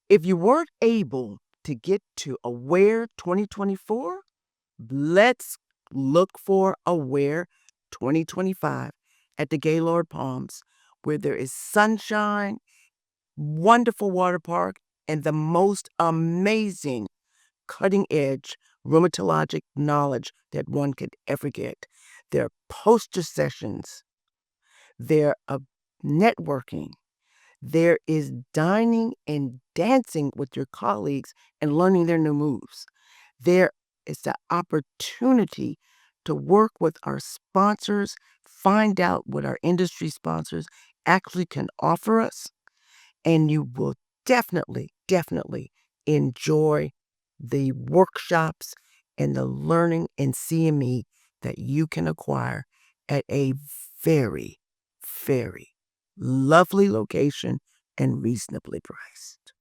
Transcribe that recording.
If you weren't able to get to AWIR 2024, let's look for AWIR 2025 at the Gaylord Palms, where there is sunshine, wonderful water park, and the most amazing cutting-edge rheumatologic knowledge that one could ever get. There are poster sessions. There are networking. There is dining and dancing with your colleagues and learning their new moves. There is the opportunity to work with our sponsors, find out what our industry sponsors actually can offer us, and you will definitely enjoy the workshops and the learning and CME that you can acquire at a very, very lovely location and reasonably priced.